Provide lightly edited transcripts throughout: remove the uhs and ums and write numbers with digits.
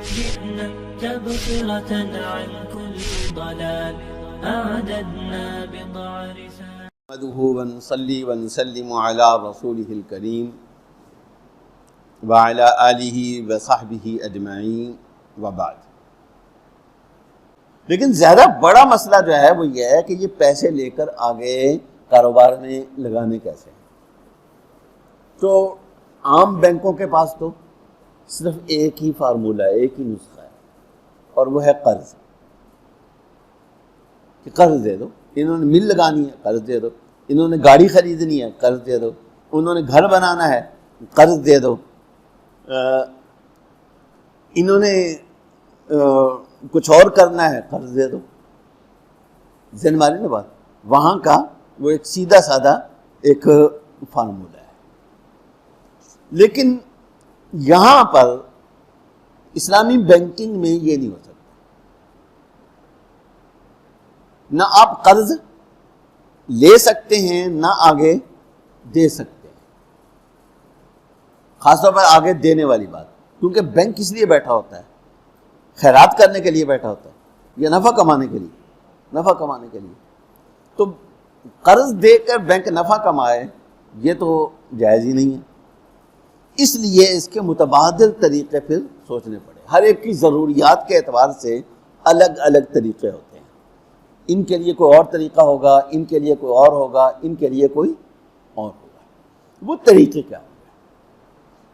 جئنا تبصرة عن كل ضلال أعددنا بضع رسال نحمده ونصلي ونسلم على رسوله الكريم وعلى آلہ وصحبہ اجمعین وبعد۔ لیکن زیادہ بڑا مسئلہ جو ہے وہ یہ ہے کہ یہ پیسے لے کر آگے کاروبار میں لگانے کیسے ہیں۔ تو عام بینکوں کے پاس تو صرف ایک ہی فارمولہ ہے، ایک ہی نسخہ ہے، اور وہ ہے قرض، کہ قرض دے دو۔ انہوں نے مل لگانی ہے، قرض دے دو۔ انہوں نے گاڑی خریدنی ہے، قرض دے دو۔ انہوں نے گھر بنانا ہے، قرض دے دو۔ انہوں نے کچھ اور کرنا ہے، قرض دے دو۔ ذہن ماری نا بات، وہاں کا وہ ایک سیدھا سادہ ایک فارمولہ ہے۔ لیکن یہاں پر اسلامی بینکنگ میں یہ نہیں ہو سکتا۔ نہ آپ قرض لے سکتے ہیں، نہ آگے دے سکتے ہیں، خاص طور پر آگے دینے والی بات، کیونکہ بینک کس لیے بیٹھا ہوتا ہے؟ خیرات کرنے کے لیے بیٹھا ہوتا ہے یا نفع کمانے کے لیے؟ نفع کمانے کے لیے۔ تو قرض دے کر بینک نفع کمائے، یہ تو جائز ہی نہیں ہے۔ اس لیے اس کے متبادل طریقے پھر سوچنے پڑے۔ ہر ایک کی ضروریات کے اعتبار سے الگ الگ طریقے ہوتے ہیں۔ ان کے لیے کوئی اور طریقہ ہوگا، ان کے لیے کوئی اور ہوگا، ان کے لیے کوئی اور ہوگا۔ وہ طریقے کیا ہوگا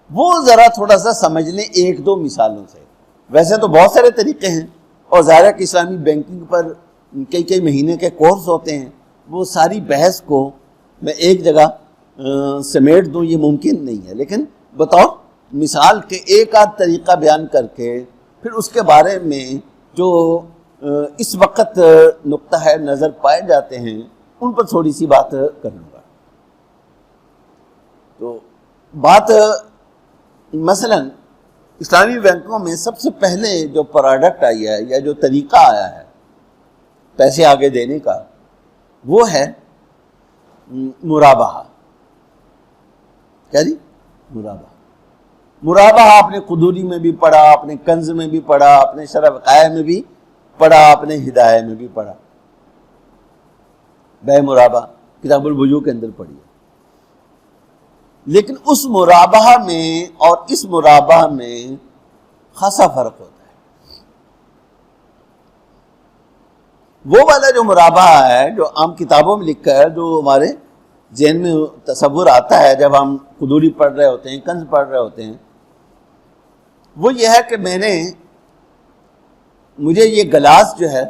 وہ ذرا تھوڑا سا سمجھ لیں ایک دو مثالوں سے۔ ویسے تو بہت سارے طریقے ہیں، اور ظاہر ہے کہ اسلامی بینکنگ پر کئی مہینے کے کورس ہوتے ہیں، وہ ساری بحث کو میں ایک جگہ سمیٹ دوں یہ ممکن نہیں ہے، لیکن بطور مثال کے ایک آدھ طریقہ بیان کر کے پھر اس کے بارے میں جو اس وقت نقطہ ہے نظر پائے جاتے ہیں ان پر تھوڑی سی بات کر لوں گا۔ تو بات مثلا اسلامی بینکوں میں سب سے پہلے جو پروڈکٹ آئی ہے یا جو طریقہ آیا ہے پیسے آگے دینے کا، وہ ہے مرابحہ۔ کیا جی؟ مرابحہ آپ نے قدوری میں بھی پڑھا، آپ نے کنز میں بھی پڑھا، آپ نے شرح وقائع میں بھی پڑھا، آپ نے ہدایہ میں بھی پڑھا۔ بے مرابحہ کتاب البیوع کے اندر پڑھی ہے۔ لیکن اس مرابحہ میں اور اس مرابحہ میں خاصا فرق ہوتا ہے۔ وہ والا جو مرابحہ ہے جو عام کتابوں میں لکھا ہے، جو ہمارے ذہن میں تصور آتا ہے جب ہم قدوری پڑھ رہے ہوتے ہیں، کنز پڑھ رہے ہوتے ہیں، وہ یہ ہے کہ مجھے یہ گلاس جو ہے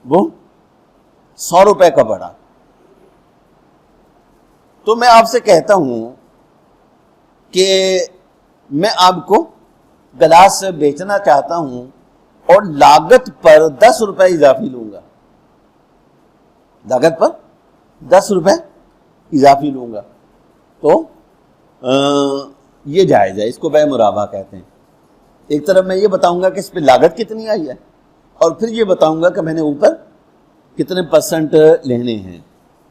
وہ 100 روپے کا پڑا، تو میں آپ سے کہتا ہوں کہ میں آپ کو گلاس بیچنا چاہتا ہوں اور لاگت پر 10 روپے اضافی لوں گا، لاگت پر 10 روپے اضافی لوں گا، تو یہ جائز ہے، اس کو بے مرابحہ کہتے ہیں۔ ایک طرف میں یہ بتاؤں گا کہ اس پہ لاگت کتنی آئی ہے، اور پھر یہ بتاؤں گا کہ میں نے اوپر کتنے % لینے ہیں،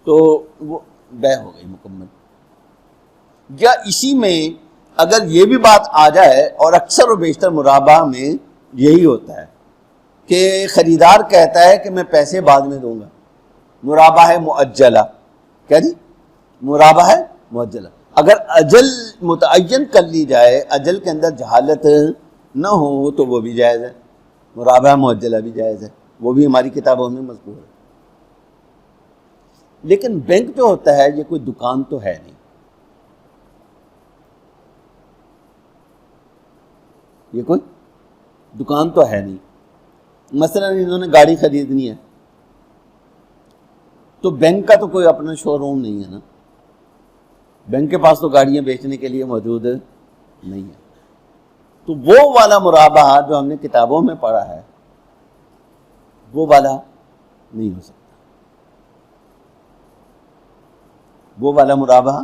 تو وہ بے ہو گئی مکمل۔ یا اسی میں اگر یہ بھی بات آ جائے، اور اکثر و بیشتر مرابحہ میں یہی ہوتا ہے کہ خریدار کہتا ہے کہ میں پیسے بعد میں دوں گا، مرابحہ ہے مؤجلہ۔ کیا جی؟ مرابحہ ہے مؤجلہ۔ اگر اجل متعین کر لی جائے، اجل کے اندر جہالت نہ ہو، تو وہ بھی جائز ہے، مرابحہ مؤجلہ بھی جائز ہے، وہ بھی ہماری کتابوں میں مذکور ہے۔ لیکن بینک جو ہوتا ہے یہ کوئی دکان تو ہے نہیں، یہ کوئی دکان تو ہے نہیں۔ مثلا انہوں نے گاڑی خریدنی ہے، تو بینک کا تو کوئی اپنا شو روم نہیں ہے نا، بینک کے پاس تو گاڑیاں بیچنے کے لیے موجود نہیں ہے۔ تو وہ والا مرابحہ جو ہم نے کتابوں میں پڑھا ہے وہ والا نہیں ہو سکتا، وہ والا مرابحہ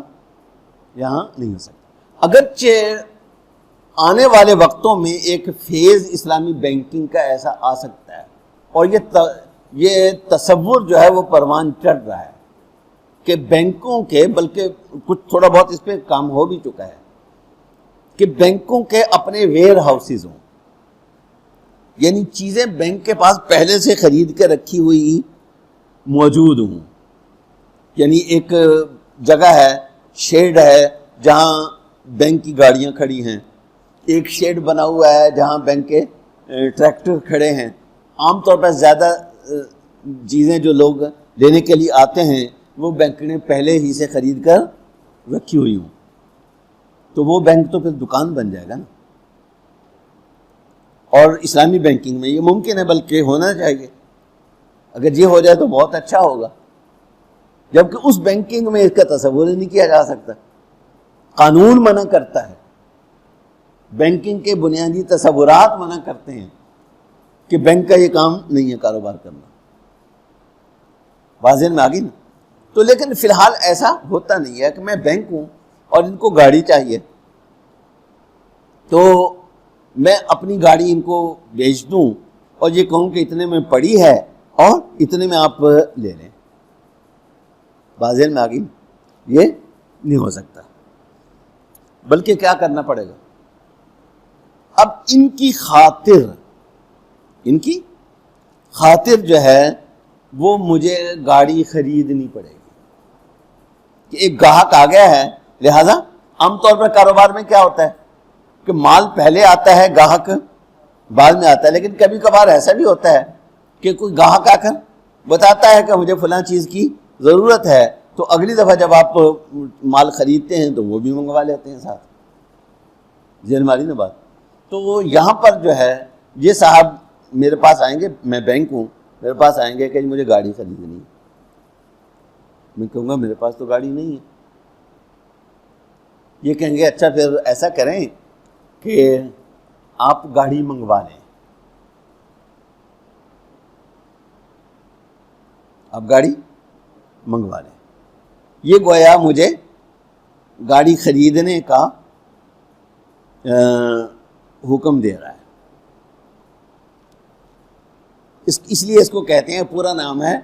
یہاں نہیں ہو سکتا۔ اگرچہ آنے والے وقتوں میں ایک فیز اسلامی بینکنگ کا ایسا آ سکتا ہے، اور یہ تصور جو ہے وہ پروان چڑھ رہا ہے کہ بینکوں کے، بلکہ کچھ تھوڑا بہت اس پہ کام ہو بھی چکا ہے، کہ بینکوں کے اپنے ویئر ہاؤسز ہوں، یعنی چیزیں بینک کے پاس پہلے سے خرید کے رکھی ہوئی موجود ہوں. یعنی ایک جگہ ہے، شیڈ ہے جہاں بینک کی گاڑیاں کھڑی ہیں، ایک شیڈ بنا ہوا ہے جہاں بینک کے ٹریکٹر کھڑے ہیں. عام طور پر زیادہ چیزیں جو لوگ لینے کے لیے آتے ہیں وہ بینک نے پہلے ہی سے خرید کر رکھی ہوئی ہوں. تو وہ بینک تو پھر دکان بن جائے گا نا. اور اسلامی بینکنگ میں یہ ممکن ہے، بلکہ ہونا چاہیے. اگر یہ ہو جائے تو بہت اچھا ہوگا، جبکہ اس بینکنگ میں اس کا تصور ہی نہیں کیا جا سکتا. قانون منع کرتا ہے، بینکنگ کے بنیادی تصورات منع کرتے ہیں کہ بینک کا یہ کام نہیں ہے کاروبار کرنا. واضح میں آگی نا. تو لیکن فی الحال ایسا ہوتا نہیں ہے کہ میں بینک ہوں اور ان کو گاڑی چاہیے تو میں اپنی گاڑی ان کو بیچ دوں اور یہ کہوں کہ اتنے میں پڑی ہے اور اتنے میں آپ لے لیں. واضح میں آگی، یہ نہیں ہو سکتا. بلکہ کیا کرنا پڑے گا، اب ان کی خاطر جو ہے وہ مجھے گاڑی خریدنی پڑے گی. کہ ایک گاہک آ گیا ہے، لہذا عام طور پر کاروبار میں کیا ہوتا ہے کہ مال پہلے آتا ہے، گاہک بعد میں آتا ہے. لیکن کبھی کبھار ایسا بھی ہوتا ہے کہ کوئی گاہک آ کر بتاتا ہے کہ مجھے فلاں چیز کی ضرورت ہے، تو اگلی دفعہ جب آپ مال خریدتے ہیں تو وہ بھی منگوا لیتے ہیں ساتھ. ذہن ماری نا بات. تو یہاں پر جو ہے یہ صاحب میرے پاس آئیں گے، میں بینک ہوں، میرے پاس آئیں گے کہ مجھے گاڑی خریدنی ہے. میں کہوں گا میرے پاس تو گاڑی نہیں ہے. یہ کہیں گے اچھا پھر ایسا کریں کہ آپ گاڑی منگوا لیں. آپ گاڑی منگوا لیں. یہ گویا مجھے گاڑی خریدنے کا حکم دے رہا ہے. اس لیے اس کو کہتے ہیں، پورا نام ہے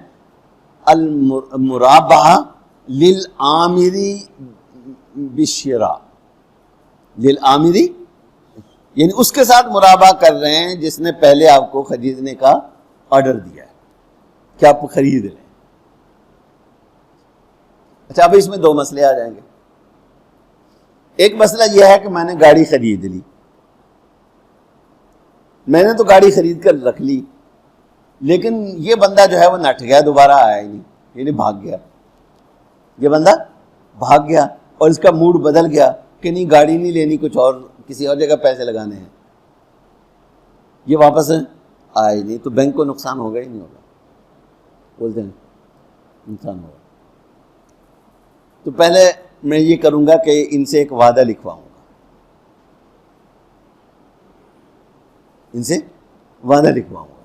المرابحہ للعامری بالشراء. للعامری یعنی اس کے ساتھ مرابحہ کر رہے ہیں جس نے پہلے آپ کو خریدنے کا آرڈر دیا ہے کہ آپ خرید لیں. اچھا اب اس میں دو مسئلے آ جائیں گے. ایک مسئلہ یہ ہے کہ میں نے گاڑی خرید لی، میں نے تو گاڑی خرید کر رکھ لی، لیکن یہ بندہ جو ہے وہ نٹ گیا، دوبارہ آیا ہی نہیں، یعنی بھاگ گیا. یہ بندہ بھاگ گیا اور اس کا موڈ بدل گیا کہ نہیں گاڑی نہیں لینی، کچھ اور کسی اور جگہ پیسے لگانے ہیں. یہ واپس آیا ہی نہیں، تو بینک کو نقصان ہوگا ہی نہیں ہوگا؟ بولتے ہیں نقصان ہوگا. تو پہلے میں یہ کروں گا کہ ان سے ایک وعدہ لکھواؤں گا. ان سے وعدہ لکھواؤں گا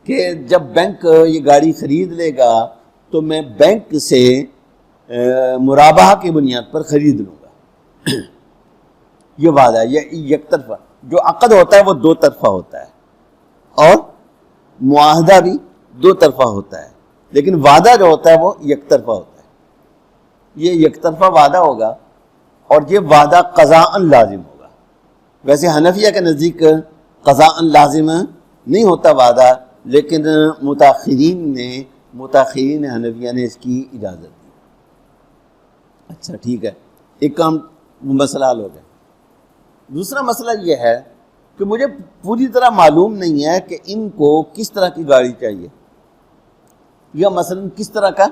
کہ جب بینک یہ گاڑی خرید لے گا تو میں بینک سے مرابحہ کی بنیاد پر خرید لوں گا. یہ وعدہ ہے. یہ یک طرفہ جو عقد ہوتا ہے وہ دو طرفہ ہوتا ہے اور معاہدہ بھی دو طرفہ ہوتا ہے، لیکن وعدہ جو ہوتا ہے وہ یک طرفہ ہوتا ہے. یہ یک طرفہ وعدہ ہوگا اور یہ وعدہ قضاءً لازم ہوگا. ویسے حنفیہ کے نزدیک قضاءً لازم نہیں ہوتا وعدہ، لیکن متاخرین حنفیہ نے اس کی اجازت دی. اچھا ٹھیک ہے، ایک کام مسئلہ حل ہو گیا. دوسرا مسئلہ یہ ہے کہ مجھے پوری طرح معلوم نہیں ہے کہ ان کو کس طرح کی گاڑی چاہیے، یا مثلا کس طرح کا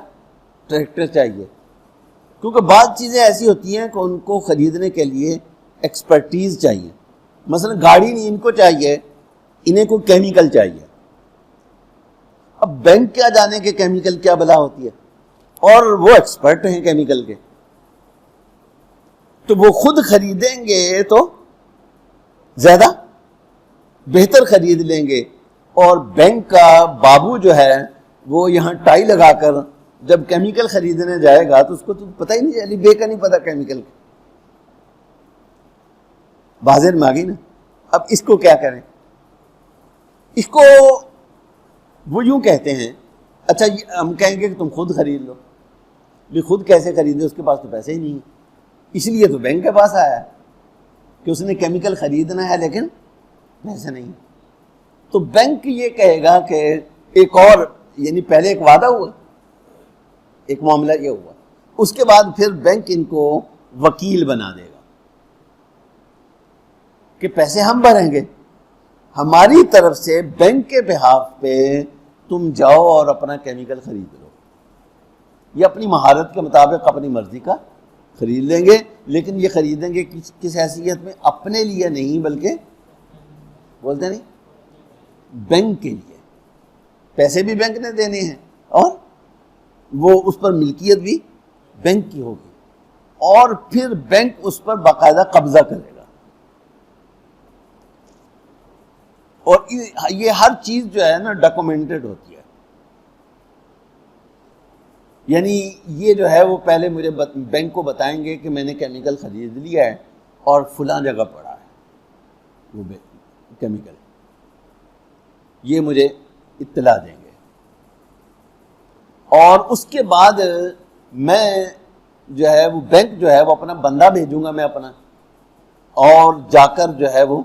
ٹریکٹر چاہیے. کیونکہ بعض چیزیں ایسی ہوتی ہیں کہ ان کو خریدنے کے لیے ایکسپرٹیز چاہیے. مثلا گاڑی نہیں ان کو چاہیے، انہیں کوئی کیمیکل چاہیے. اب بینک کیا جانے کے کیمیکل کیا بلا ہوتی ہے، اور وہ ایکسپرٹ ہیں کیمیکل کے، تو وہ خود خریدیں گے تو زیادہ بہتر خرید لیں گے. اور بینک کا بابو جو ہے وہ یہاں ٹائی لگا کر جب کیمیکل خریدنے جائے گا تو اس کو تو پتہ ہی نہیں، علی بے کا نہیں پتہ کیمیکل کا. بازار میں آ گئی نا. اب اس کو کیا کریں؟ اس کو وہ یوں کہتے ہیں، اچھا ہم کہیں گے کہ تم خود خرید لو. بھی خود کیسے خریدے، اس کے پاس تو پیسے ہی نہیں ہیں. اس لیے تو بینک کے پاس آیا ہے کہ اس نے کیمیکل خریدنا ہے لیکن پیسے نہیں. تو بینک یہ کہے گا کہ ایک اور، یعنی پہلے ایک وعدہ ہوا، ایک معاملہ یہ ہوا، اس کے بعد پھر بینک ان کو وکیل بنا دے گا کہ پیسے ہم بھریں گے، ہماری طرف سے بینک کے بہاف پہ تم جاؤ اور اپنا کیمیکل خرید لو، یہ اپنی مہارت کے مطابق اپنی مرضی کا خرید لیں گے، لیکن یہ خریدیں گے کس حیثیت میں؟ اپنے لیے نہیں، بلکہ بولتے نہیں، بینک کے لیے۔ پیسے بھی بینک نے دینے ہیں اور وہ اس پر ملکیت بھی بینک کی ہوگی، اور پھر بینک اس پر باقاعدہ قبضہ کرے گا، اور یہ ہر چیز جو ہے نا ڈاکومنٹڈ ہوتی ہے، یعنی یہ جو ہے وہ پہلے مجھے بینک کو بتائیں گے کہ میں نے کیمیکل خرید لیا ہے اور فلاں جگہ پڑا ہے وہ کیمیکل، یہ مجھے اطلاع دیں گے، اور اس کے بعد میں جو ہے وہ بینک جو ہے وہ اپنا بندہ بھیجوں گا میں اپنا، اور جا کر جو ہے وہ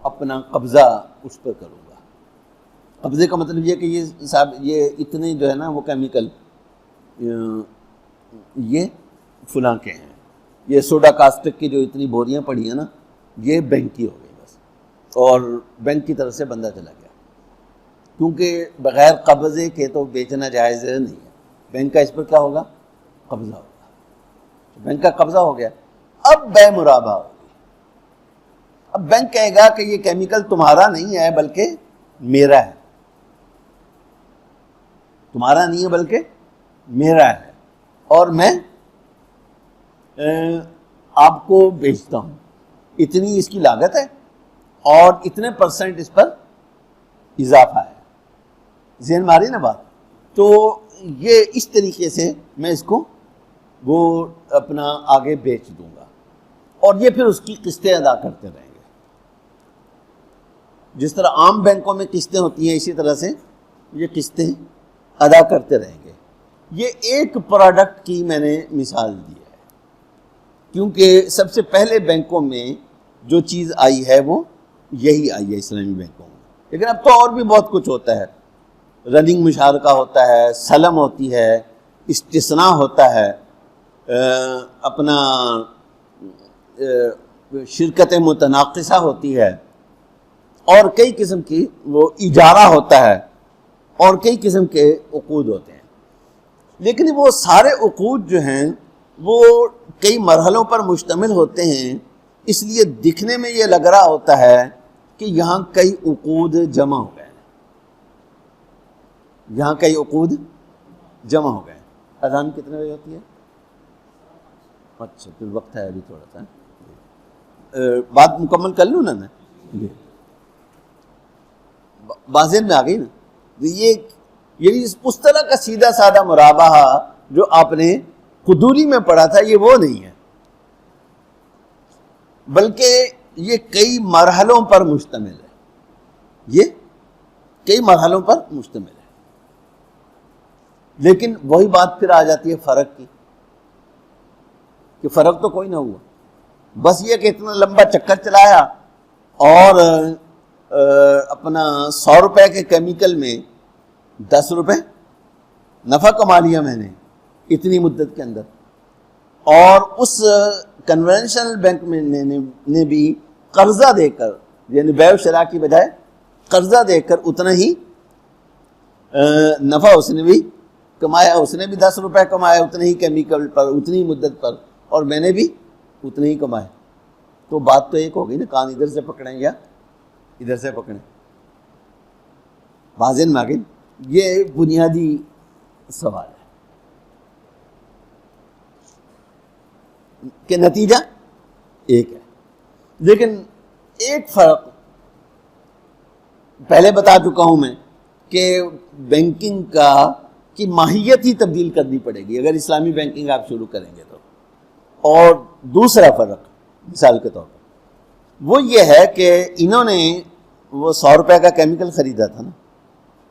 اپنا قبضہ اس پر کروں گا۔ قبضے کا مطلب یہ کہ یہ صاحب یہ اتنے جو ہے نا وہ کیمیکل یہ فلاں کے ہیں، یہ سوڈا کاسٹک کی جو اتنی بوریاں پڑی ہیں نا یہ بینک کی ہو گئی بس، اور بینک کی طرف سے بندہ چلا گیا، کیونکہ بغیر قبضے کے تو بیچنا جائز نہیں ہے، بینک کا اس پر کیا ہوگا؟ قبضہ ہوگا، بینک کا قبضہ ہو گیا، اب بے مرابہ ہوگی۔ اب بینک کہے گا کہ یہ کیمیکل تمہارا نہیں ہے بلکہ میرا ہے، تمہارا نہیں ہے بلکہ میرا ہے، اور میں آپ کو بیچتا ہوں، اتنی اس کی لاگت ہے اور اتنے % اس پر اضافہ ہے، ذہن ماری نا بات؟ تو یہ اس طریقے سے میں اس کو وہ اپنا آگے بیچ دوں گا، اور یہ پھر اس کی قسطیں ادا کرتے رہیں گے، جس طرح عام بینکوں میں قسطیں ہوتی ہیں اسی طرح سے یہ قسطیں ادا کرتے رہیں گے۔ یہ ایک پروڈکٹ کی میں نے مثال دی ہے، کیونکہ سب سے پہلے بینکوں میں جو چیز آئی ہے وہ یہی آئی ہے اسلامی بینکوں میں، لیکن اب تو اور بھی بہت کچھ ہوتا ہے، رننگ مشارکہ ہوتا ہے، سلم ہوتی ہے، استثناء ہوتا ہے، اپنا شرکت متناقصہ ہوتی ہے، اور کئی قسم کی وہ اجارہ ہوتا ہے، اور کئی قسم کے عقود ہوتے ہیں، لیکن وہ سارے عقود جو ہیں وہ کئی مرحلوں پر مشتمل ہوتے ہیں، اس لیے دکھنے میں یہ لگ رہا ہوتا ہے کہ یہاں کئی عقود جمع ہو گئے، یہاں کئی عقود جمع ہو گئے۔ اذان کتنے بجے ہوتی ہے؟ اچھا پھر وقت ہے ابھی تھوڑا سا، بات مکمل کر لوں نا میں، بازین میں آ گئی نا، یہ یعنی اس طرح کا سیدھا سادہ مرابحہ جو آپ نے قدوری میں پڑھا تھا یہ وہ نہیں ہے، بلکہ یہ کئی مرحلوں پر مشتمل ہے، یہ کئی مرحلوں پر مشتمل ہے، لیکن وہی بات پھر آ جاتی ہے فرق کی، کہ فرق تو کوئی نہ ہوا، بس یہ کہ اتنا لمبا چکر چلایا اور اپنا 100 روپے کے کیمیکل میں 10 روپے نفع کما لیا میں نے اتنی مدت کے اندر، اور اس کنونشنل بینک میں نے بھی قرضہ دے کر، یعنی بیع و شراء کی بجائے قرضہ دے کر اتنا ہی نفع اس نے بھی کمایا، اس نے بھی 10 روپے کمایا اتنے ہی کیمیکل پر اتنی مدت پر، اور میں نے بھی اتنے ہی کمائے، تو بات تو ایک ہوگی نا، کان ادھر سے پکڑیں یا ادھر سے پکڑیں، بازن میں آگے یہ بنیادی سوال ہے کہ نتیجہ ایک ہے، لیکن ایک فرق پہلے بتا چکا ہوں میں کہ بینکنگ کی ماہیت ہی تبدیل کرنی پڑے گی اگر اسلامی بینکنگ آپ شروع کریں گے تو، اور دوسرا فرق مثال کے طور پر وہ یہ ہے کہ انہوں نے وہ 100 روپے کا کیمیکل خریدا تھا نا،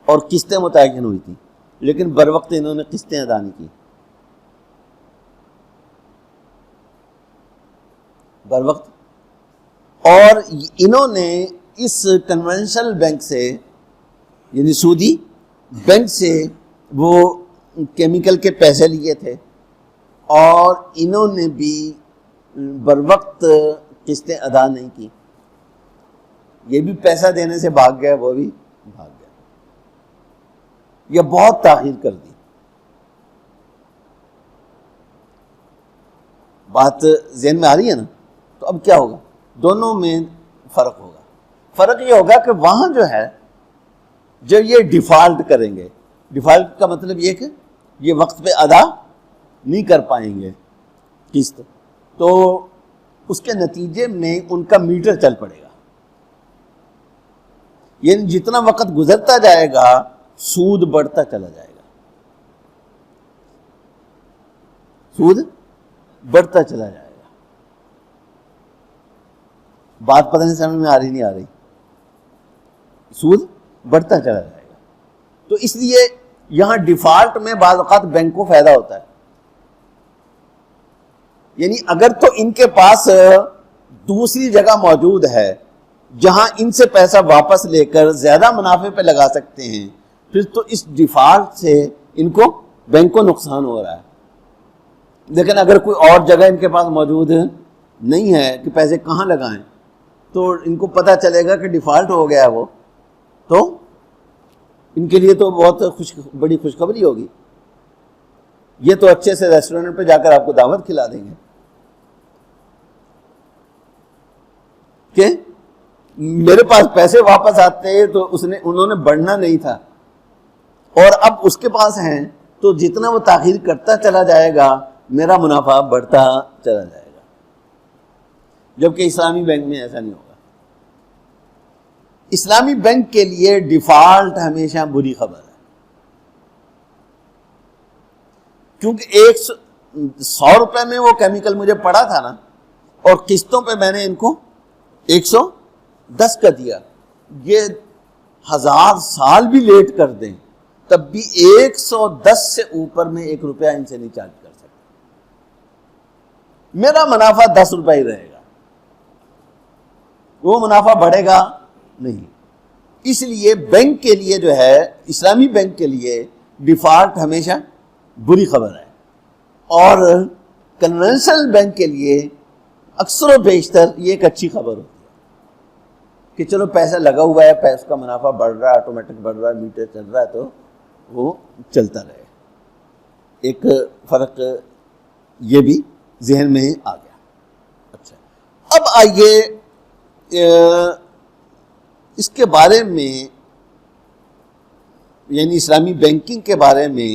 اور قسطیں متعین ہوئی تھیں، لیکن بر وقت انہوں نے قسطیں ادا نہیں کی، بر وقت، اور انہوں نے اس کنونشنل بینک سے یعنی سودی بینک سے وہ کیمیکل کے پیسے لیے تھے اور انہوں نے بھی بر وقت قسطیں ادا نہیں کی. یہ بھی پیسہ دینے سے بھاگ گیا, وہ بھی بھاگ گیا, یہ بہت تاخیر کر دی. بات ذہن میں آ رہی ہے نا؟ تو اب کیا ہوگا؟ دونوں میں فرق ہوگا. فرق یہ ہوگا کہ وہاں جو ہے جو یہ ڈیفالٹ کریں گے, ڈیفالٹ کا مطلب یہ کہ یہ وقت پہ ادا نہیں کر پائیں گے قسط, تو اس کے نتیجے میں ان کا میٹر چل پڑے گا. یعنی جتنا وقت گزرتا جائے گا سود بڑھتا چلا جائے گا, سود بڑھتا چلا جائے گا. بات پتہ نہیں سمجھ میں آ رہی نہیں آ رہی؟ سود بڑھتا چلا جائے گا. تو اس لیے یہاں ڈیفالٹ میں بعض اوقات بینک کو فائدہ ہوتا ہے. یعنی اگر تو ان کے پاس دوسری جگہ موجود ہے جہاں ان سے پیسہ واپس لے کر زیادہ منافع پہ لگا سکتے ہیں, پھر تو اس ڈیفالٹ سے ان کو بینک کو نقصان ہو رہا ہے. لیکن اگر کوئی اور جگہ ان کے پاس موجود نہیں ہے کہ پیسے کہاں لگائیں, تو ان کو پتہ چلے گا کہ ڈیفالٹ ہو گیا ہے وہ, تو ان کے لیے تو بہت بڑی خوشخبری ہوگی. یہ تو اچھے سے ریسٹورنٹ پہ جا کر آپ کو دعوت کھلا دیں گے کہ میرے پاس پیسے واپس آتے تو انہوں نے بڑھنا نہیں تھا, اور اب اس کے پاس ہیں تو جتنا وہ تاخیر کرتا چلا جائے گا میرا منافع بڑھتا چلا جائے گا. جبکہ اسلامی بینک میں ایسا نہیں ہوگا. اسلامی بینک کے لیے ڈیفالٹ ہمیشہ بری خبر ہے, کیونکہ 100 روپے میں وہ کیمیکل مجھے پڑا تھا نا, اور قسطوں پہ میں نے ان کو 110 کا دیا. یہ 1000 سال بھی لیٹ کر دیں تب بھی 110 سے اوپر میں 1 روپیہ ان سے نہیں چارج کر سکتا. میرا منافع 10 روپے ہی رہے گا, وہ منافع بڑھے گا نہیں. اس لیے بینک کے لیے جو ہے, اسلامی بینک کے لیے ڈیفالٹ ہمیشہ بری خبر ہے, اور کنونشنل بینک کے لیے اکثر و بیشتر یہ ایک اچھی خبر ہوتی ہے کہ چلو پیسہ لگا ہوا ہے, پیسے کا منافع بڑھ رہا ہے, آٹومیٹک بڑھ رہا ہے, میٹر چل رہا ہے, تو وہ چلتا رہے. ایک فرق یہ بھی ذہن میں آ گیا. اچھا, اب آئیے اس کے بارے میں, یعنی اسلامی بینکنگ کے بارے میں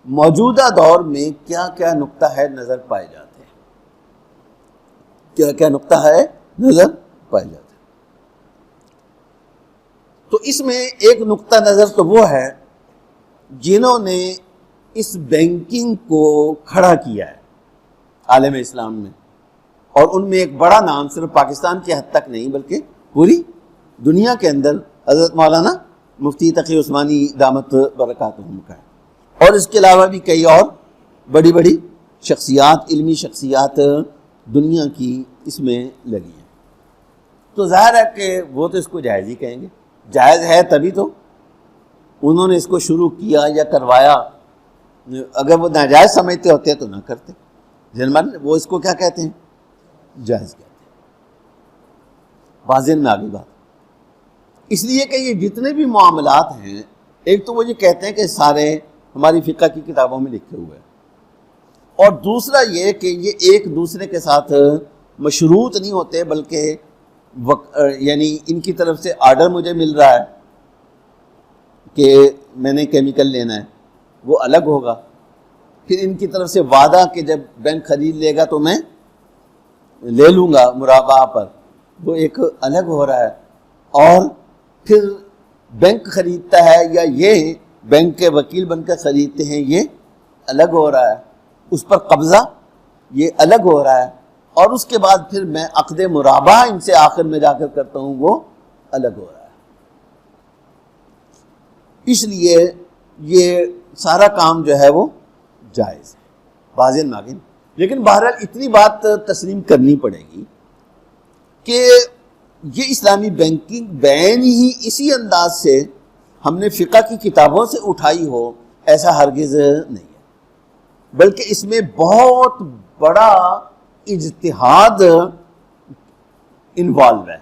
موجودہ دور میں کیا کیا نقطہ ہے نظر پائے جاتے ہیں, کیا کیا نقطہ ہے نظر پائے جاتے ہیں. تو اس میں ایک نقطہ نظر تو وہ ہے جنہوں نے اس بینکنگ کو کھڑا کیا ہے عالم اسلام میں, اور ان میں ایک بڑا نام صرف پاکستان کی حد تک نہیں بلکہ پوری دنیا کے اندر حضرت مولانا مفتی تقی عثمانی دامت برکاتہم کا ہے. اور اس کے علاوہ بھی کئی اور بڑی بڑی شخصیات, علمی شخصیات دنیا کی اس میں لگی ہیں. تو ظاہر ہے کہ وہ تو اس کو جائز ہی کہیں گے, جائز ہے تبھی تو انہوں نے اس کو شروع کیا یا کروایا. اگر وہ ناجائز سمجھتے ہوتے تو نہ کرتے. وہ اس کو کیا کہتے ہیں؟ جائز کہتے ہیں. واضح میں آگے بات, اس لیے کہ یہ جتنے بھی معاملات ہیں, ایک تو وہ یہ کہتے ہیں کہ سارے ہماری فقہ کی کتابوں میں لکھے ہوئے ہیں, اور دوسرا یہ کہ یہ ایک دوسرے کے ساتھ مشروط نہیں ہوتے, بلکہ یعنی ان کی طرف سے آرڈر مجھے مل رہا ہے کہ میں نے کیمیکل لینا ہے, وہ الگ ہوگا. پھر ان کی طرف سے وعدہ کہ جب بینک خرید لے گا تو میں لے لوں گا مرابعہ پر, وہ ایک الگ ہو رہا ہے. اور پھر بینک خریدتا ہے یا یہ بینک کے وکیل بن کر خریدتے ہیں, یہ الگ ہو رہا ہے. اس پر قبضہ یہ الگ ہو رہا ہے. اور اس کے بعد پھر میں عقد مرابعہ ان سے آخر میں جا کر کرتا ہوں, وہ الگ ہو رہا ہے. اس لیے یہ سارا کام جو ہے وہ جائز ہے, واضح ناگن. لیکن بہرحال اتنی بات تسلیم کرنی پڑے گی کہ یہ اسلامی بینکنگ بین ہی اسی انداز سے ہم نے فقہ کی کتابوں سے اٹھائی ہو، ایسا ہرگز نہیں ہے، بلکہ اس میں بہت بڑا اجتہاد انوالو ہے،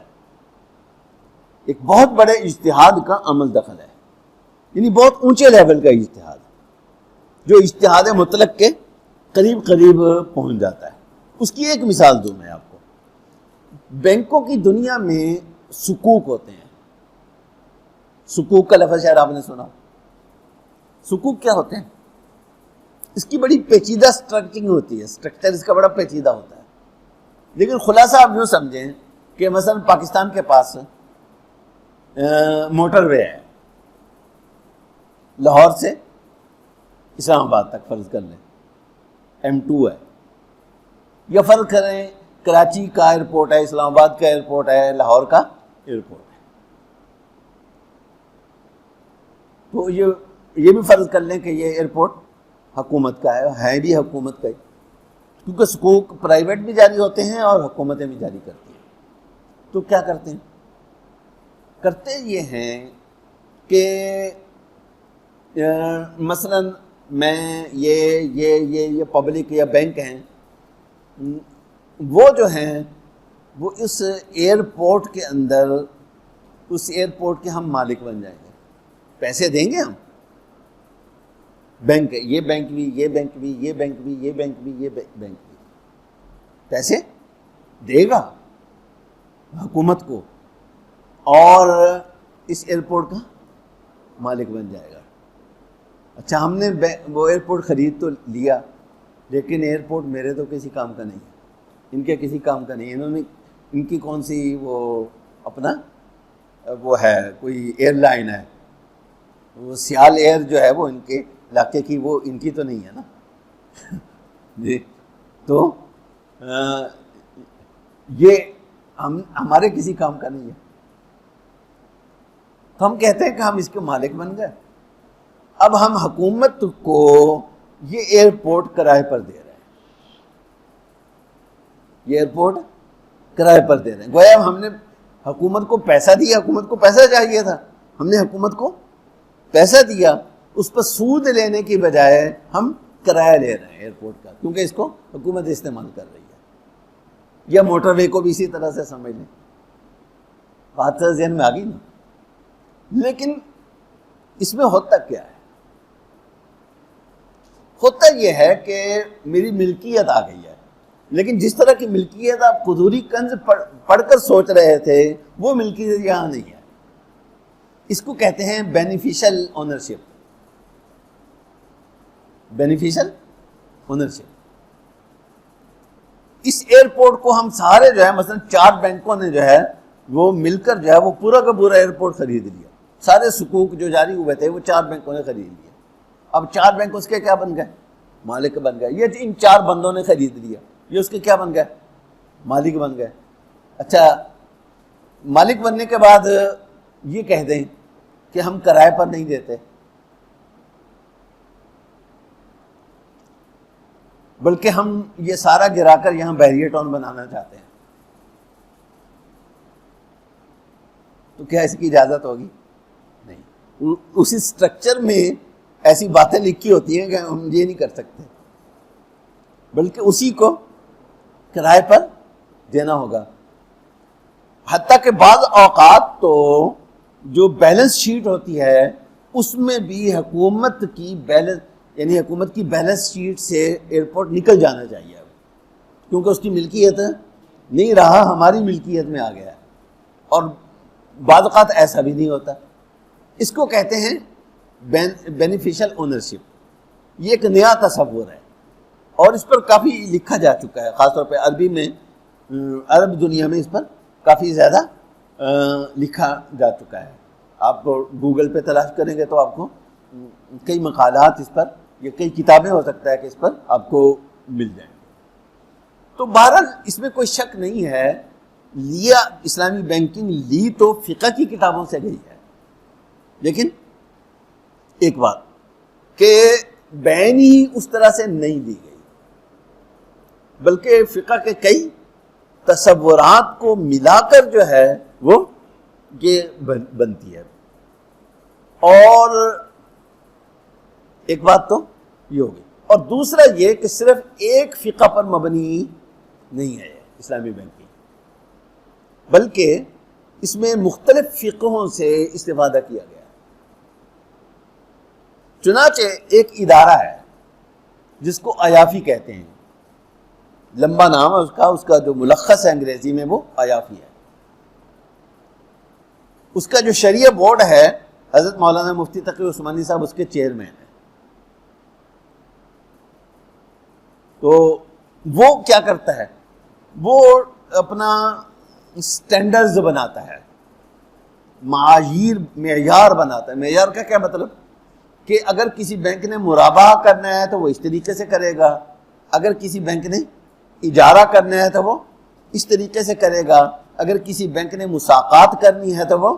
ایک بہت بڑے اجتہاد کا عمل دخل ہے، یعنی بہت اونچے لیول کا اجتہاد جو اجتہاد مطلق کے قریب قریب پہنچ جاتا ہے۔ اس کی ایک مثال دوں میں آپ کو، بینکوں کی دنیا میں سکوک ہوتے ہیں۔ سکوک کا لفظ شاید آپ نے سنا۔ سکوک کیا ہوتے ہیں؟ اس کی بڑی پیچیدہ سٹرکچرنگ ہوتی ہے، سٹرکچر اس کا بڑا پیچیدہ ہوتا ہے، لیکن خلاصہ آپ یوں سمجھیں کہ مثلا پاکستان کے پاس موٹر وے ہے، لاہور سے اسلام آباد تک فرض کر لیں، M2 ہے، یا فرض کریں کراچی کا ایئرپورٹ ہے، اسلام آباد کا ایئرپورٹ ہے، لاہور کا ایئرپورٹ ہے، تو یہ بھی فرض کر لیں کہ یہ ایئرپورٹ حکومت کا ہے بھی حکومت کا ہی، کیونکہ حقوق پرائیویٹ بھی جاری ہوتے ہیں اور حکومتیں بھی جاری کرتی ہیں۔ تو کیا کرتے ہیں؟ کرتے یہ ہیں کہ مثلا میں یہ پبلک یا بینک ہیں، وہ جو ہیں وہ اس ایئرپورٹ کے اندر، اس ایئرپورٹ کے ہم مالک بن جائیں گے، پیسے دیں گے ہم، بینک، یہ بینک بھی، یہ بینک بھی، یہ بینک بھی، یہ بینک بھی، یہ بینک بھی پیسے دے گا حکومت کو، اور اس ایئرپورٹ کا مالک بن جائے گا۔ اچھا، ہم نے وہ ایئرپورٹ خرید تو لیا، لیکن ایئرپورٹ میرے تو کسی کام کا نہیں ہے، ان کے کسی کام کا نہیں، انہوں نے، ان کی کون سی وہ اپنا وہ ہے، کوئی ایئر لائن ہے، وہ سیال ایئر جو ہے وہ ان کے علاقے کی، وہ ان کی تو نہیں ہے نا جی، تو یہ ہمارے کسی کام کا نہیں ہے، تو ہم کہتے ہیں کہ ہم اس کے مالک بن گئے۔ اب ہم حکومت کو یہ ایئرپورٹ کرائے پر دے رہے ہیں، یہ ایئرپورٹ کرائے پر دے رہے ہیں، گویا ہم نے حکومت کو پیسہ دیا، حکومت کو پیسہ چاہیے تھا، ہم نے حکومت کو پیسہ دیا، اس پر سود لینے کی بجائے ہم کرایہ لے رہے ہیں ایئرپورٹ کا، کیونکہ اس کو حکومت استعمال کر رہی ہے۔ یا موٹر وے کو بھی اسی طرح سے سمجھ لیں، بات ذہن میں آ گئی نا۔ لیکن اس میں ہوتا کیا ہے؟ ہوتا یہ ہے کہ میری ملکیت آ گئی ہے، لیکن جس طرح کی ملکیت آپ قدوری کنز پڑھ کر سوچ رہے تھے، وہ ملکیت یہاں نہیں ہے۔ اس کو کہتے ہیں بینیفیشل اونرشپ، بینیفیشل اونرشپ۔ اس ایئرپورٹ کو ہم سارے جو ہے، مثلا 4 بینکوں نے جو ہے وہ مل کر جو ہے وہ پورا کا پورا ایئرپورٹ خرید لیا، سارے حقوق جو جاری ہوئے تھے وہ 4 بینکوں نے خرید لیے۔ اب 4 بینک اس کے کیا بن گئے؟ مالک بن گئے۔ یہ ان 4 بندوں نے خرید لیا، یہ اس کے کیا بن گئے؟ مالک بن گئے۔ اچھا، مالک بننے کے بعد یہ کہہ دیں کہ ہم کرائے پر نہیں دیتے، بلکہ ہم یہ سارا گرا کر یہاں بیریئر ٹاؤن بنانا چاہتے ہیں، تو کیا اس کی اجازت ہوگی؟ نہیں۔ اسی سٹرکچر میں ایسی باتیں لکھی ہوتی ہیں کہ ہم یہ نہیں کر سکتے، بلکہ اسی کو کرائے پر دینا ہوگا۔ حتیٰ کہ بعض اوقات تو جو بیلنس شیٹ ہوتی ہے اس میں بھی حکومت کی بیلنس، یعنی حکومت کی بیلنس شیٹ سے ایئرپورٹ نکل جانا چاہیے، کیونکہ اس کی ملکیت نہیں رہا، ہماری ملکیت میں آ گیا ہے، اور بعض اوقات ایسا بھی نہیں ہوتا۔ اس کو کہتے ہیں بینیفیشل اونرشپ۔ یہ ایک نیا تصور ہے اور اس پر کافی لکھا جا چکا ہے، خاص طور پہ عربی میں، عرب دنیا میں اس پر کافی زیادہ لکھا جا چکا ہے۔ آپ گوگل پہ تلاش کریں گے تو آپ کو کئی مقالات اس پر، یا کئی کتابیں ہو سکتا ہے کہ اس پر آپ کو مل جائیں۔ تو بہرحال اس میں کوئی شک نہیں ہے، لیا اسلامی بینکنگ لی تو فقہ کی کتابوں سے گئی ہے، لیکن ایک بات کہ بین ہی اس طرح سے نہیں دی گئی، بلکہ فقہ کے کئی تصورات کو ملا کر جو ہے وہ یہ بنتی ہے. اور ایک بات تو یہ ہوگی. اور دوسرا یہ کہ صرف ایک فقہ پر مبنی نہیں ہے اسلامی بینکنگ، بلکہ اس میں مختلف فقہوں سے استفادہ کیا گیا. چنانچہ ایک ادارہ ہے جس کو ایافی کہتے ہیں، لمبا نام ہے اس کا جو ملخص ہے انگریزی میں وہ ایافی ہے. اس کا جو شریعہ بورڈ ہے حضرت مولانا مفتی تقی عثمانی صاحب اس کے چیئرمین ہیں. تو وہ کیا کرتا ہے، وہ اپنا سٹینڈرز بناتا ہے، معیار بناتا ہے. معیار کا کیا مطلب کہ اگر کسی بینک نے مرابحہ کرنا ہے تو وہ اس طریقے سے کرے گا، اگر کسی بینک نے اجارہ کرنا ہے تو وہ اس طریقے سے کرے گا، اگر کسی بینک نے مساقات کرنی ہے تو وہ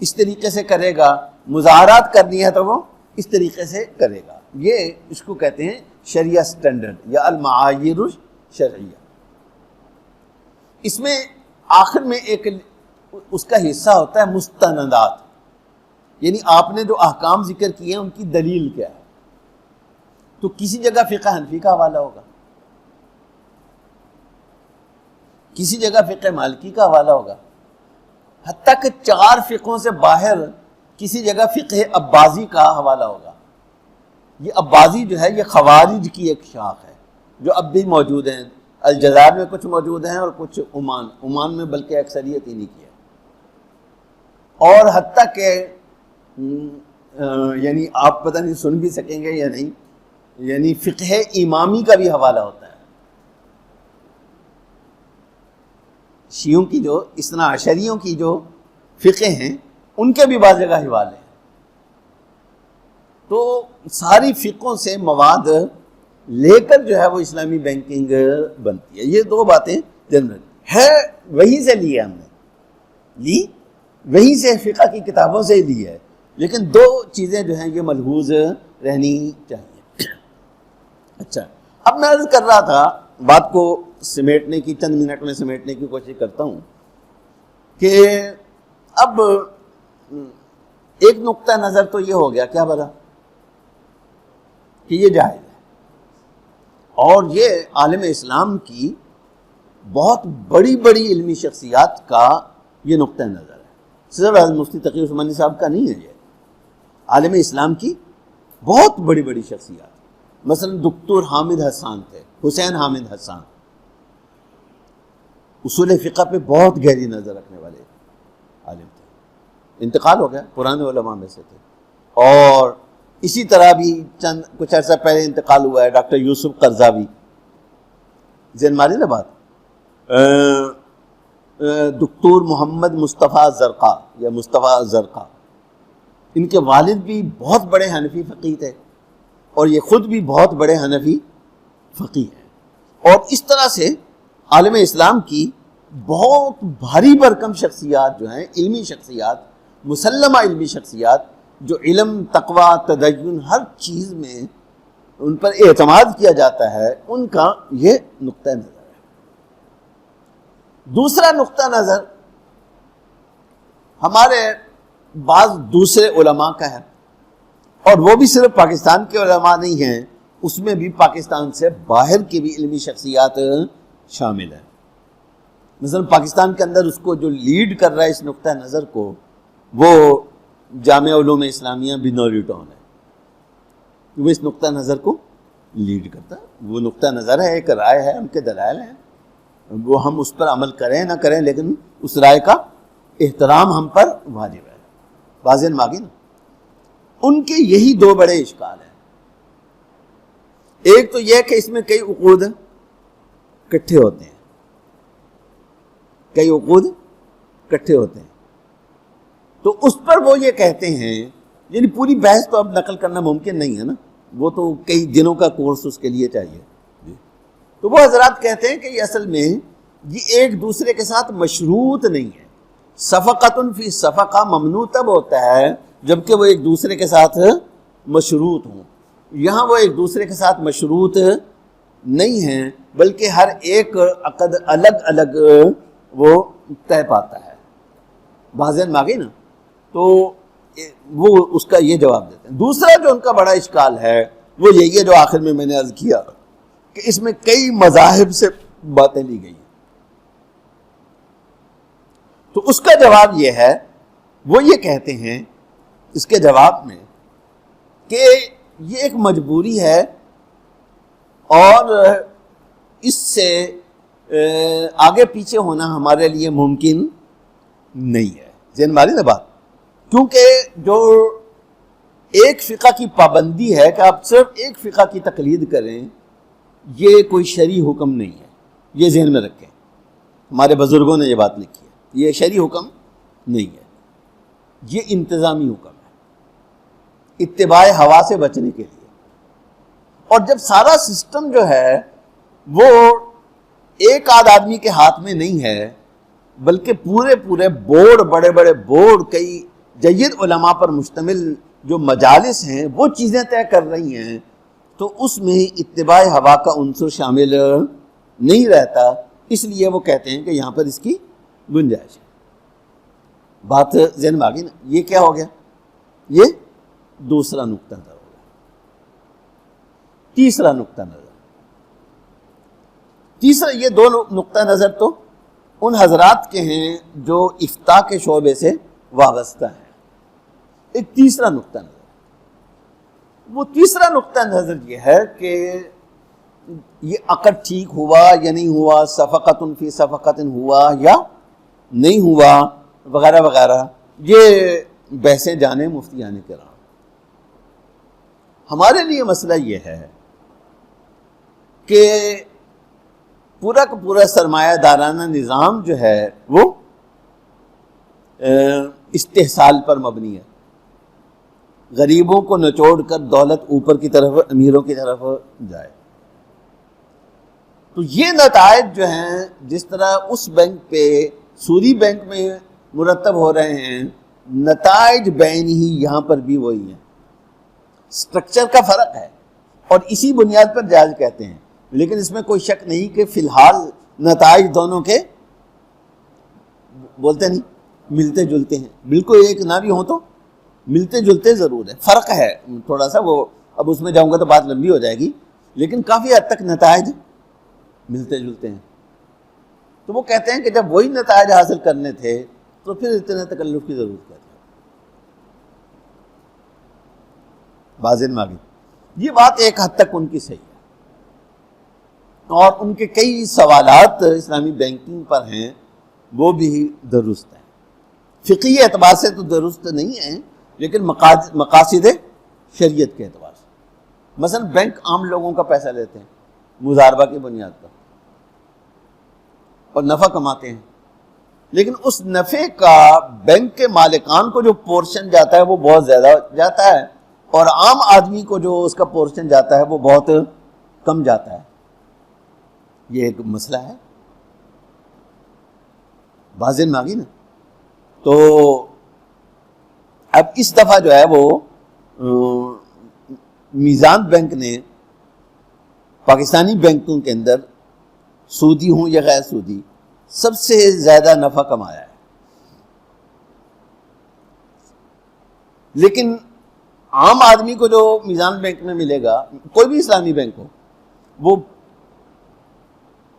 اس طریقے سے کرے گا، مظاہرات کرنی ہے تو وہ اس طریقے سے کرے گا. یہ اس کو کہتے ہیں شریعہ سٹینڈرڈ یا المعایر الشرعیہ. اس میں آخر میں ایک اس کا حصہ ہوتا ہے مستندات، یعنی آپ نے جو احکام ذکر کیے ہیں ان کی دلیل کیا ہے. تو کسی جگہ فقہ حنفی کا حوالہ ہوگا، کسی جگہ فقہ مالکی کا حوالہ ہوگا، حتیٰ کہ 4 فقہوں سے باہر کسی جگہ فقہ عباسی کا حوالہ ہوگا. یہ عباسی جو ہے یہ خوارج کی ایک شاخ ہے جو اب بھی موجود ہیں. الجزائر میں کچھ موجود ہیں اور کچھ عمان میں بلکہ اکثریت ہی نہیں کی ہے. اور حتیٰ کہ یعنی آپ پتہ نہیں سن بھی سکیں گے یا نہیں، یعنی فقہ امامی کا بھی حوالہ ہوتا ہے. شیعوں کی جو اثنا عشریوں کی جو فقہ ہیں ان کے بھی بعض جگہ حوالے ہیں. تو ساری فقہوں سے مواد لے کر جو ہے وہ اسلامی بینکنگ بنتی ہے. یہ 2 باتیں جنرل ہے، وہیں سے لی ہے ہم نے، وہیں سے فقہ کی کتابوں سے لی ہے، لیکن 2 چیزیں جو ہیں یہ ملحوظ رہنی چاہیے. اچھا، اب میں عرض کر رہا تھا، بات کو سمیٹنے کی چند منٹ میں سمیٹنے کی کوشش کرتا ہوں کہ اب ایک نقطہ نظر تو یہ ہو گیا کیا بلا کہ یہ جائز ہے، اور یہ عالم اسلام کی بہت بڑی بڑی علمی شخصیات کا یہ نقطہ نظر ہے. صرف مفتی تقی عثمانی صاحب کا نہیں ہے، یہ عالم اسلام کی بہت بڑی بڑی شخصیات. مثلا دکتور حامد حسان تھے، حسین حامد حسان، اصول فقہ پہ بہت گہری نظر رکھنے والے عالم تھے. انتقال ہو گیا، پرانے علماء میں سے تھے. اور اسی طرح بھی کچھ عرصہ پہلے انتقال ہوا ہے ڈاکٹر یوسف قرضاوی، ذہن ماری نا بات. دکتور محمد مصطفیٰ زرقاء یا مصطفیٰ زرقاء، ان کے والد بھی بہت بڑے حنفی فقیہ تھے اور یہ خود بھی بہت بڑے حنفی فقیہ ہیں. اور اس طرح سے عالم اسلام کی بہت بھاری بھرکم شخصیات جو ہیں، علمی شخصیات، مسلمہ علمی شخصیات، جو علم، تقوی، تدین، ہر چیز میں ان پر اعتماد کیا جاتا ہے، ان کا یہ نقطہ نظر ہے. دوسرا نقطہ نظر ہمارے بعض دوسرے علماء کا ہے، اور وہ بھی صرف پاکستان کے علماء نہیں ہیں، اس میں بھی پاکستان سے باہر کی بھی علمی شخصیات شامل ہیں. مثلا پاکستان کے اندر اس کو جو لیڈ کر رہا ہے اس نقطہ نظر کو، وہ جامعہ علوم اسلامیہ بنوری ٹاؤن ہے. وہ اس نقطہ نظر کو لیڈ کرتا ہے. وہ نقطہ نظر ہے، ایک رائے ہے، ان کے دلائل ہیں، وہ ہم اس پر عمل کریں نہ کریں، لیکن اس رائے کا احترام ہم پر واجب ہے. واضح ماگی نا. ان کے یہی 2 بڑے اشکال ہیں. ایک تو یہ کہ اس میں کئی عقود اکٹھے ہوتے ہیں، کئی عقود اکٹھے ہوتے ہیں. تو اس پر وہ یہ کہتے ہیں، یعنی پوری بحث تو اب نقل کرنا ممکن نہیں ہے نا، وہ تو کئی دنوں کا کورس اس کے لیے چاہیے. تو وہ حضرات کہتے ہیں کہ یہ اصل میں یہ ایک دوسرے کے ساتھ مشروط نہیں ہے. صفقۃ فی صفقہ ممنوع تب ہوتا ہے جبکہ وہ ایک دوسرے کے ساتھ مشروط ہوں. یہاں وہ ایک دوسرے کے ساتھ مشروط نہیں ہیں، بلکہ ہر ایک عقد الگ الگ وہ طے پاتا ہے. بات ذہن میں آ گئی نا؟ تو وہ اس کا یہ جواب دیتے ہیں. دوسرا جو ان کا بڑا اشکال ہے وہ یہی ہے جو آخر میں نے عرض کیا کہ اس میں کئی مذاہب سے باتیں لی گئی ہیں. تو اس کا جواب یہ ہے، وہ یہ کہتے ہیں اس کے جواب میں کہ یہ ایک مجبوری ہے اور اس سے آگے پیچھے ہونا ہمارے لیے ممکن نہیں ہے. ذہن ماری نا بات؟ کیونکہ جو ایک فقہ کی پابندی ہے کہ آپ صرف ایک فقہ کی تقلید کریں، یہ کوئی شرعی حکم نہیں ہے. یہ ذہن میں رکھیں، ہمارے بزرگوں نے یہ بات لکھی ہے. یہ شرعی حکم نہیں ہے، یہ انتظامی حکم ہے اتباع ہوا سے بچنے کے لیے. اور جب سارا سسٹم جو ہے وہ ایک آدھ آدمی کے ہاتھ میں نہیں ہے بلکہ پورے بورڈ، بڑے بڑے بورڈ، کئی جید علماء پر مشتمل جو مجالس ہیں وہ چیزیں طے کر رہی ہیں، تو اس میں اتباع ہوا کا عنصر شامل نہیں رہتا. اس لیے وہ کہتے ہیں کہ یہاں پر اس کی گنجائش ہے. بات ذہن میں آ گئی نا؟ یہ کیا ہو گیا؟ یہ دوسرا نقطہ نظر ہو گیا. تیسرا نقطہ نظر، تیسرا، یہ دو نقطہ نظر تو ان حضرات کے ہیں جو افتاء کے شعبے سے وابستہ ہیں. ایک تیسرا نقطہ نظر، وہ تیسرا نقطہ نظر یہ ہے کہ یہ عقد ٹھیک ہوا یا نہیں ہوا، صفقۃ فی صفقۃ ہوا یا نہیں ہوا، وغیرہ وغیرہ. یہ بحثیں جانے مفتیان کرام. ہمارے لیے مسئلہ یہ ہے کہ پورا کا پورا سرمایہ دارانہ نظام جو ہے وہ استحصال پر مبنی ہے. غریبوں کو نچوڑ کر دولت اوپر کی طرف، امیروں کی طرف جائے. تو یہ نتائج جو ہیں جس طرح اس بینک پہ سودی بینک میں مرتب ہو رہے ہیں، نتائج بین ہی یہاں پر بھی وہی ہیں. سٹرکچر کا فرق ہے اور اسی بنیاد پر جائز کہتے ہیں. لیکن اس میں کوئی شک نہیں کہ فی الحال نتائج دونوں کے بولتے نہیں ملتے جلتے ہیں. بالکل ایک نہ بھی ہوں تو ملتے جلتے ضرور ہے. فرق ہے تھوڑا سا، وہ اب اس میں جاؤں گا تو بات لمبی ہو جائے گی، لیکن کافی حد تک نتائج ملتے جلتے ہیں. تو وہ کہتے ہیں کہ جب وہی نتائج حاصل کرنے تھے تو پھر اتنے تکلف کی ضرورت کیا تھی. بازن ماگی یہ بات ایک حد تک ان کی صحیح ہے، اور ان کے کئی سوالات اسلامی بینکنگ پر ہیں وہ بھی درست ہیں. فقہی اعتبار سے تو درست نہیں ہیں، لیکن مقاصد شریعت کے اعتبار سے. مثلا بینک عام لوگوں کا پیسہ لیتے ہیں مضاربہ کی بنیاد پر اور نفع کماتے ہیں، لیکن اس نفع کا بینک کے مالکان کو جو پورشن جاتا ہے وہ بہت زیادہ جاتا ہے، اور عام آدمی کو جو اس کا پورشن جاتا ہے وہ بہت کم جاتا ہے. یہ ایک مسئلہ ہے. بازن میں آ گئی نا؟ تو اب اس دفعہ جو ہے وہ میزان بینک نے پاکستانی بینکوں کے اندر سودی ہوں یا غیر سودی سب سے زیادہ نفع کمایا ہے. لیکن عام آدمی کو جو میزان بینک میں ملے گا، کوئی بھی اسلامی بینک ہو، وہ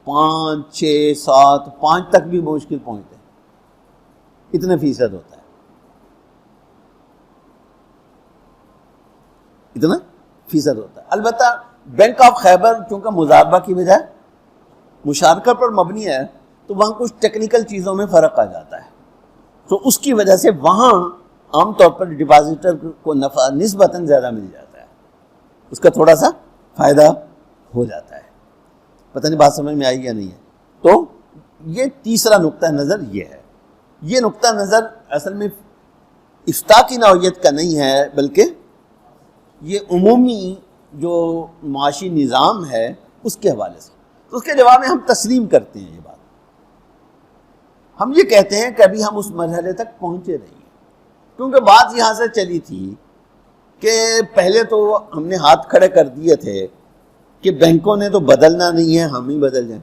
5، 6، 7، 5 تک بھی مشکل پہنچتے ہیں. اتنے فیصد ہوتا ہے، اتنا فیصد ہوتا ہے. البتہ بینک آف خیبر چونکہ مضاربہ کی بجائے مشارکت پر مبنی ہے تو وہاں کچھ ٹیکنیکل چیزوں میں فرق آ جاتا ہے. تو اس کی وجہ سے وہاں عام طور پر ڈپازیٹر کو نفع نسبتاً زیادہ مل جاتا ہے، اس کا تھوڑا سا فائدہ ہو جاتا ہے. پتہ نہیں بات سمجھ میں آئی یا نہیں ہے. تو یہ تیسرا نقطہ نظر یہ ہے. یہ نقطہ نظر اصل میں افتاء کی نوعیت کا نہیں ہے، بلکہ یہ عمومی جو معاشی نظام ہے اس کے حوالے سے. تو اس کے جواب میں ہم تسلیم کرتے ہیں یہ بات. ہم یہ کہتے ہیں کہ ابھی ہم اس مرحلے تک پہنچے نہیں ہیں، کیونکہ بات یہاں سے چلی تھی کہ پہلے تو ہم نے ہاتھ کھڑے کر دیے تھے کہ بینکوں نے تو بدلنا نہیں ہے، ہم ہی بدل جائیں.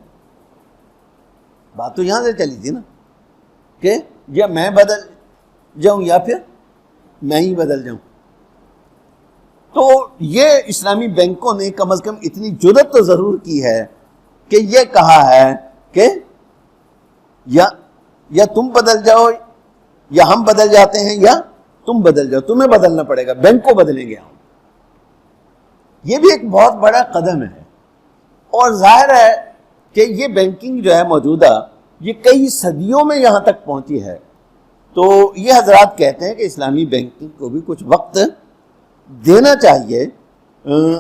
بات تو یہاں سے چلی تھی نا کہ یا میں بدل جاؤں یا پھر میں ہی بدل جاؤں. تو یہ اسلامی بینکوں نے کم از کم اتنی جرات تو ضرور کی ہے کہ یہ کہا ہے کہ یا تم بدل جاؤ یا ہم بدل جاتے ہیں یا تم بدل جاؤ, تمہیں بدلنا پڑے گا, بینک کو بدلیں گے ہم. یہ بھی ایک بہت بڑا قدم ہے, اور ظاہر ہے کہ یہ بینکنگ جو ہے موجودہ یہ کئی صدیوں میں یہاں تک پہنچی ہے. تو یہ حضرات کہتے ہیں کہ اسلامی بینکنگ کو بھی کچھ وقت دینا چاہیے.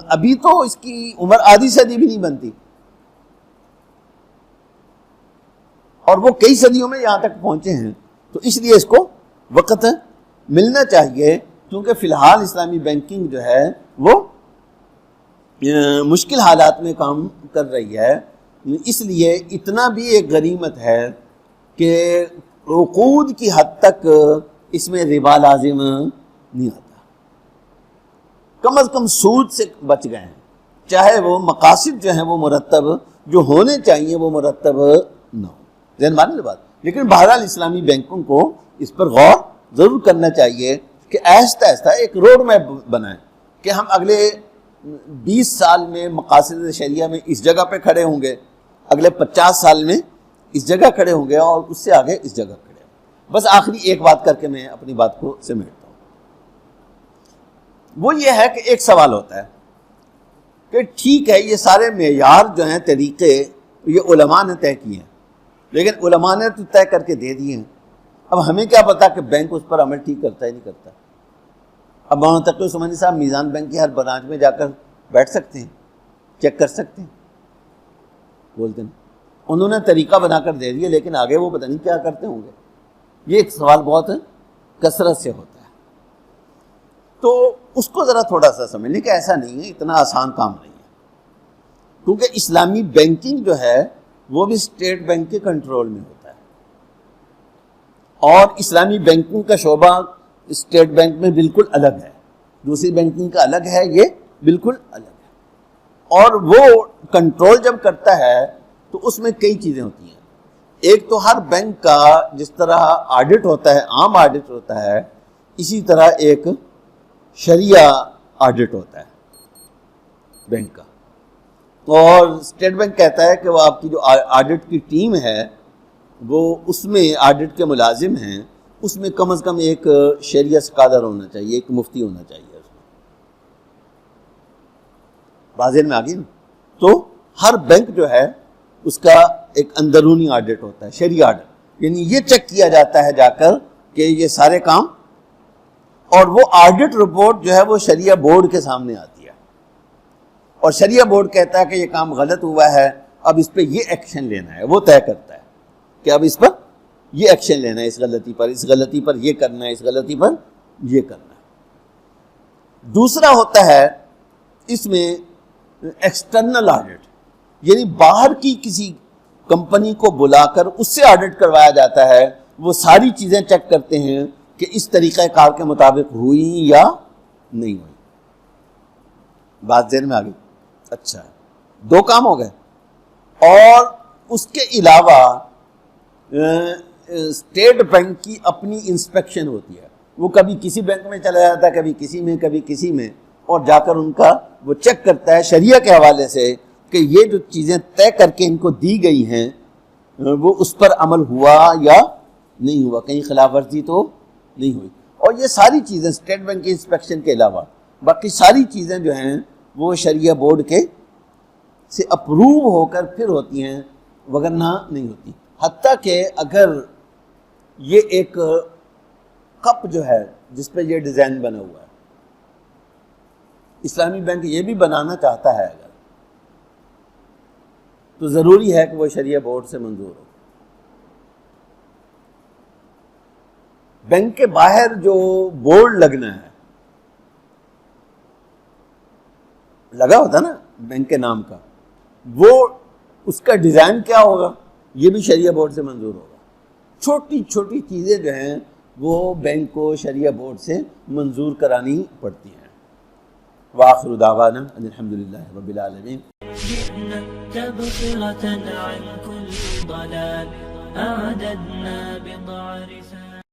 ابھی تو اس کی عمر آدھی صدی بھی نہیں بنتی, اور وہ کئی صدیوں میں یہاں تک پہنچے ہیں. تو اس لیے اس کو وقت ملنا چاہیے, کیونکہ فی الحال اسلامی بینکنگ جو ہے وہ مشکل حالات میں کام کر رہی ہے. اس لیے اتنا بھی ایک غنیمت ہے کہ عقود کی حد تک اس میں ربا لازم نہیں آتا. کم از کم سود سے بچ گئے ہیں, چاہے وہ مقاصد جو ہیں وہ مرتب جو ہونے چاہیے وہ مرتب نہ ہو. ذہن مانے بات. لیکن بہرحال اسلامی بینکوں کو اس پر غور ضرور کرنا چاہیے کہ آہستہ آہستہ ایک روڈ میپ بنائیں کہ ہم اگلے 20 سال میں مقاصد شریعہ میں اس جگہ پہ کھڑے ہوں گے, اگلے 50 سال میں اس جگہ کھڑے ہوں گے, اور اس سے آگے اس جگہ کھڑے ہوں گے. بس آخری ایک بات کر کے میں اپنی بات کو سمیٹتا ہوں. وہ یہ ہے کہ ایک سوال ہوتا ہے کہ ٹھیک ہے یہ سارے معیار جو ہیں طریقے یہ علماء نے طے کیے ہیں, لیکن علماء نے تو طے کر کے دے دیے ہیں. اب ہمیں کیا پتا کہ بینک اس پر عمل ٹھیک کرتا ہے نہیں کرتا. اب مولانا تقی عثمانی صاحب میزان بینک کی ہر برانچ میں جا کر بیٹھ سکتے ہیں, چیک کر سکتے ہیں, بولتے ہیں انہوں نے طریقہ بنا کر دے دیا, لیکن آگے وہ پتہ نہیں کیا کرتے ہوں گے. یہ ایک سوال بہت کثرت سے ہوتا ہے. تو اس کو ذرا تھوڑا سا سمجھ لیں کہ ایسا نہیں ہے, اتنا آسان کام نہیں ہے, کیونکہ اسلامی بینکنگ جو ہے وہ بھی اسٹیٹ بینک کے کنٹرول میں ہوتا ہے, اور اسلامی بینکنگ کا شعبہ اسٹیٹ بینک میں بالکل الگ ہے, دوسری بینکنگ کا الگ ہے, یہ بالکل الگ ہے. اور وہ کنٹرول جب کرتا ہے تو اس میں کئی چیزیں ہوتی ہیں. ایک تو ہر بینک کا جس طرح آڈٹ ہوتا ہے, عام آڈٹ ہوتا ہے, اسی طرح ایک شریعہ آڈٹ ہوتا ہے بینک کا. اور اسٹیٹ بینک کہتا ہے کہ وہ آپ کی جو آڈٹ کی ٹیم ہے وہ اس میں آڈٹ کے ملازم ہیں, اس میں کم از کم ایک شریعہ سکادر ہونا چاہیے, ایک مفتی ہونا چاہیے. اس میں واضح میں آگے نا. تو ہر بینک جو ہے اس کا ایک اندرونی آڈٹ ہوتا ہے, شریعہ آڈٹ, یعنی یہ چیک کیا جاتا ہے جا کر کہ یہ سارے کام, اور وہ آڈٹ رپورٹ جو ہے وہ شریعہ بورڈ کے سامنے آتی ہے, اور شریعہ بورڈ کہتا ہے کہ یہ کام غلط ہوا ہے, اب اس پہ یہ ایکشن لینا ہے. وہ طے کرتا ہے کہ اب اس پر یہ ایکشن لینا ہے, اس غلطی پر یہ کرنا ہے, اس غلطی پر یہ کرنا ہے. دوسرا ہوتا ہے اس میں ایکسٹرنل آڈٹ, یعنی باہر کی کسی کمپنی کو بلا کر اس سے آڈٹ کروایا جاتا ہے. وہ ساری چیزیں چیک کرتے ہیں کہ اس طریقہ کار کے مطابق ہوئی یا نہیں ہوئی. بات ذہن میں آ گئی؟ اچھا, 2 کام ہو گئے. اور اس کے علاوہ اسٹیٹ بینک کی اپنی انسپیکشن ہوتی ہے. وہ کبھی کسی بینک میں چلا جاتا ہے, کبھی کسی میں, کبھی کسی میں, اور جا کر ان کا وہ چیک کرتا ہے شریعہ کے حوالے سے کہ یہ جو چیزیں طے کر کے ان کو دی گئی ہیں وہ اس پر عمل ہوا یا نہیں ہوا, کہیں خلاف ورزی تو نہیں ہوئی. اور یہ ساری چیزیں اسٹیٹ بینک کی انسپیکشن کے علاوہ باقی ساری چیزیں جو ہیں وہ شریعہ بورڈ کے سے اپروو ہو کر پھر ہوتی ہیں, وگرنہ نہیں ہوتی. حتیٰ کہ اگر یہ ایک کپ جو ہے جس پہ یہ ڈیزائن بنا ہوا ہے, اسلامی بینک یہ بھی بنانا چاہتا ہے اگر, تو ضروری ہے کہ وہ شریعہ بورڈ سے منظور ہو. بینک کے باہر جو بورڈ لگنا ہے, لگا ہوتا نا بینک کے نام کا, وہ اس کا ڈیزائن کیا ہوگا یہ بھی شریعہ بورڈ سے منظور ہوگا. چھوٹی چھوٹی چیزیں جو ہیں وہ بینک کو شریعہ بورڈ سے منظور کرانی پڑتی ہیں. وآخر دعوانا ان الحمدللہ رب العالمین. جئنا تبصرة عن كل ضلال أعددنا بضع رسالة